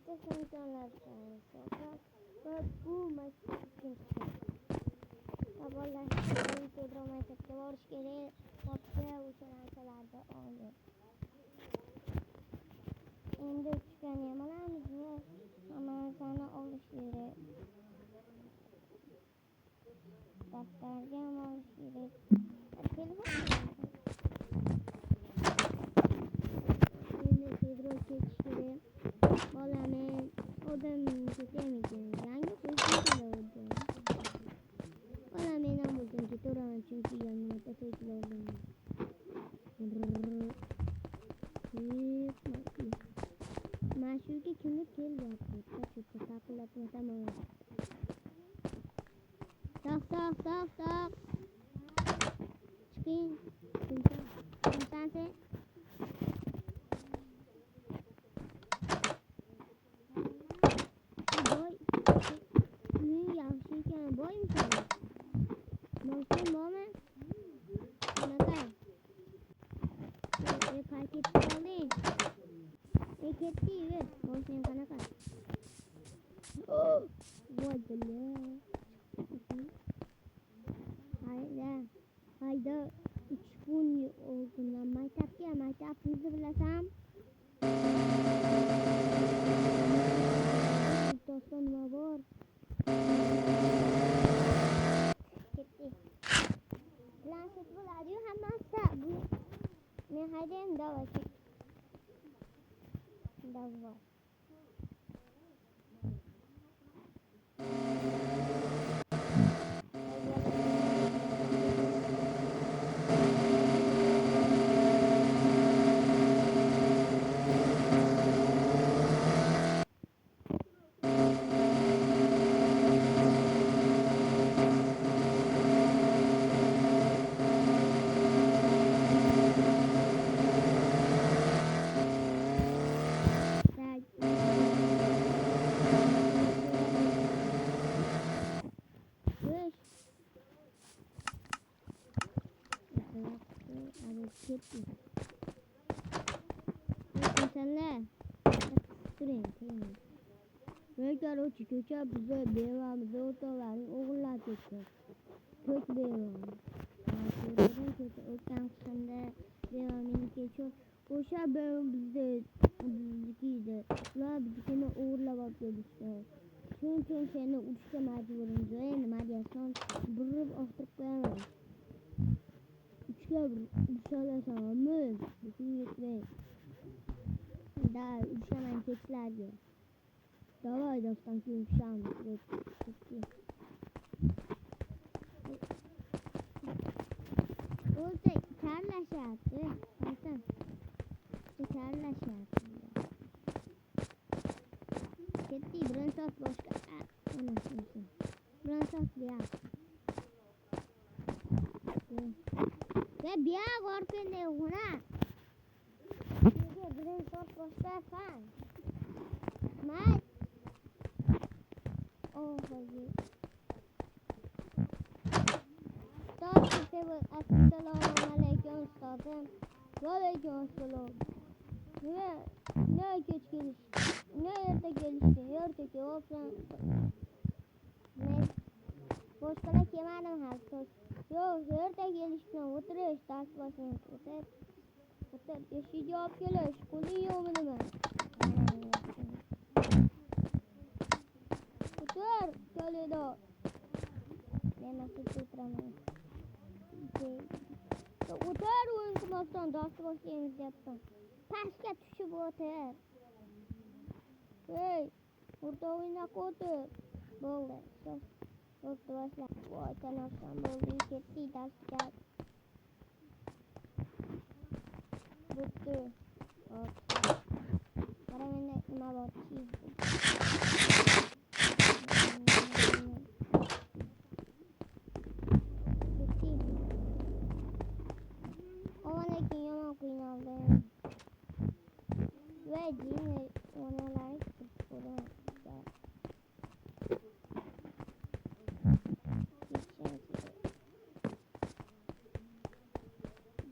barcha insonlar sog'lom va bu maktab ikkinchisi. Davolashga tezroq maktabga borish kerak. Topsa o'sha narsalarni oldi. Endi tushgan yemalarimizni hamma narsani olish kerak. Daftarga ham olish kerak. Telefon endi tezroq ketish kerak. Bolamen odam ketamikin. Yangi qo'shimchalar oldi. Bolamen ham o'zim ketaveraman chunki yangi mototsikllar oldim. Mashuga kimdir kelyapti. Chotda taqillatma tamom. Toq. Chiqing. Kimsan sen? Boy. Yaxshi ekan. Boymisan? Moshina bormi? Qanaqa? Paket oling. Ketdi. Moshina qanaqa? Voy billahi. Hayda 3 kun oldindan maktabimizni bilasam. Doston nima bor? Ketdi. Planshet bo'ladi-yu hammasi. Men haydayman davay. Ketdi. Senlar turing. Rektor ko'cha bizni bevamiz o'rtoqlarning o'g'illari ketdi. Ko'ch bevami. O'tgan qishda bevamning kechi o'sha bevam bizniki edi. Ular biznikini o'g'irlab olib kelishdi. Shuning uchun seni urishga majburmiz. Nima deysan? Burib oqtirib qo'yaman. Ushalasanmi? Yetmay. Da, ushaman kechlarga. Davay doston ushamiz. O'zi charlashyapti. Qaysan? Charlashyapti. Ketdi, biron soat boshqa. Ana shunisi. Biron soat buyaq. Buyaq orqanda o'g'na. Biron soat boshqa fan. Mat. Assalomu alaykum ustodim. Va alaykum assalom. Ne kech kelish? Ne erta kelishdi? Erta kelibsan. Men boshqalar kelmadim hali. Yo'q, erta kelishdi. O'tirish, dars boshlanib o'tir. Eshik javob kelish. Qo'ling yo'qmi nima? O'tir, kelido. Men masjidga o'tiraman. O'tir o'yinqilmasdan dars boshlaymiz deyapman. Pastga tushib o'tir. Hey, o'rtog'ingga o'tir. Bo'ldi. O'tdi boshla. Voy, tanafdan bo'ldi. Ketdi darsga. Bitti. Qara menda nima bor?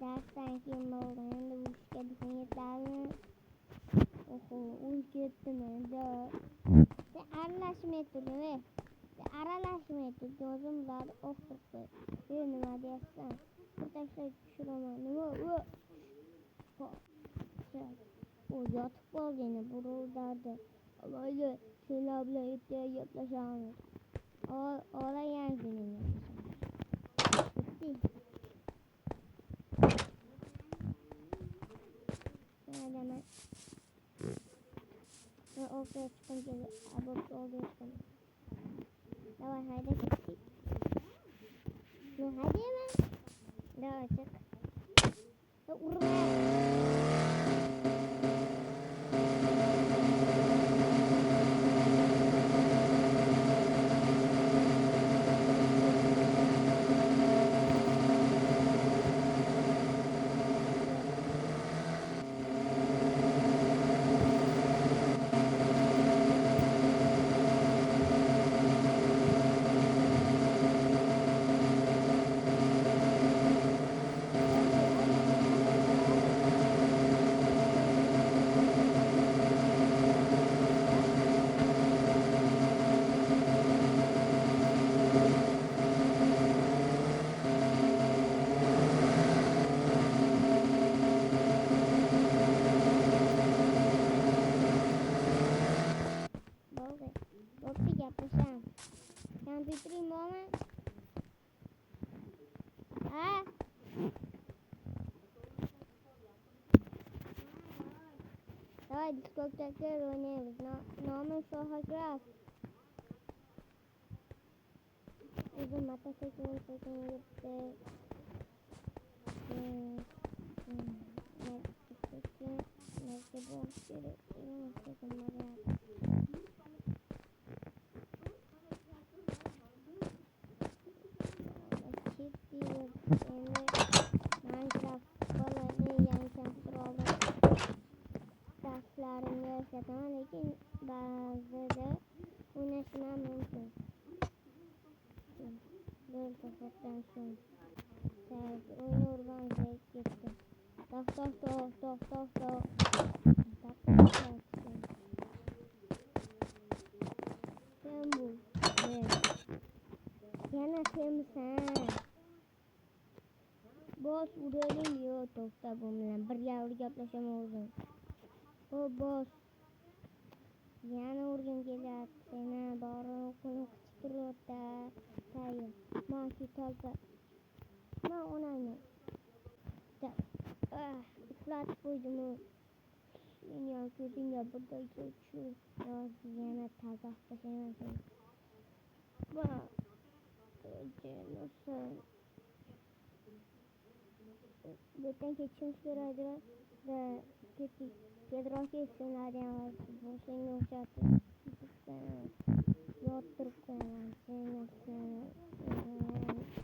Darsdan keyin bo'ldi. Endi urushga bizning yetlarni Oho, uy ketdimi? Sen aralashmay turing, ey. Sen aralashmay tur, o'zim bularni o'qitib qo'y. Nima deyapsan? Bir tashlab tushiraman. Nima? O yotib qoldi yana birovlardi. Mayli, senlar bilan ertaga gaplashamiz. Olayan keling gaplashamiz. Bitti. Nima ben ortaya çıkınca abop oluyorsun. Давай, haydi gittik. Ne hadi hemen. Давай çık. Boldi gaplashamiz. Kompyuterim bormi? Ha? Давай diskoteka oynaymiz. Nomim Shohakrof. O'zim mototsiklni sekin yuribdi. Narsa bo'lishi kerak. Sekin boryapti. Minecraft bolani yangi kompyuter oldim. Darslarımı yaşatamam, lekin ba'zida o'ynashim mumkin. Bir to'xtatdan so'ng o'yinni urgan zayt ketdi. To'xta. Sen bu. Yana senmisan? Boss uraylik yo, to'xta bu bilan bir gaplashaman o'zim. O boss. Yana urgim kelyapti. Seni bori o'qini qichib turibdi. Tayyor. Maki tolpa. Ma onangni. Uxlatib qo'ydim. Seni ko'zingga birday tushirib. Yana tazoq tashlayman. Va nasıl Betten geçmiş gördü ve kettik. Pedro kesinler yani bu seni uçaktı. Yottırıp koyamam. Seni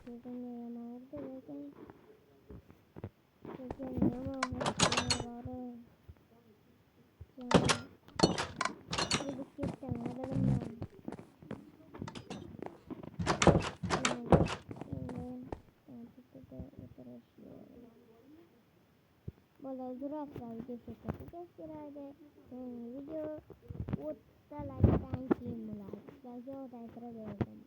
sözünü yama oldu lekin sözünü yama oldu. Gidip gittim. Alalım ben. Bola duraslar video çekmek isterdi. Video 30 like keyin bo'ladi. Sizlarga o'rgatib berdim.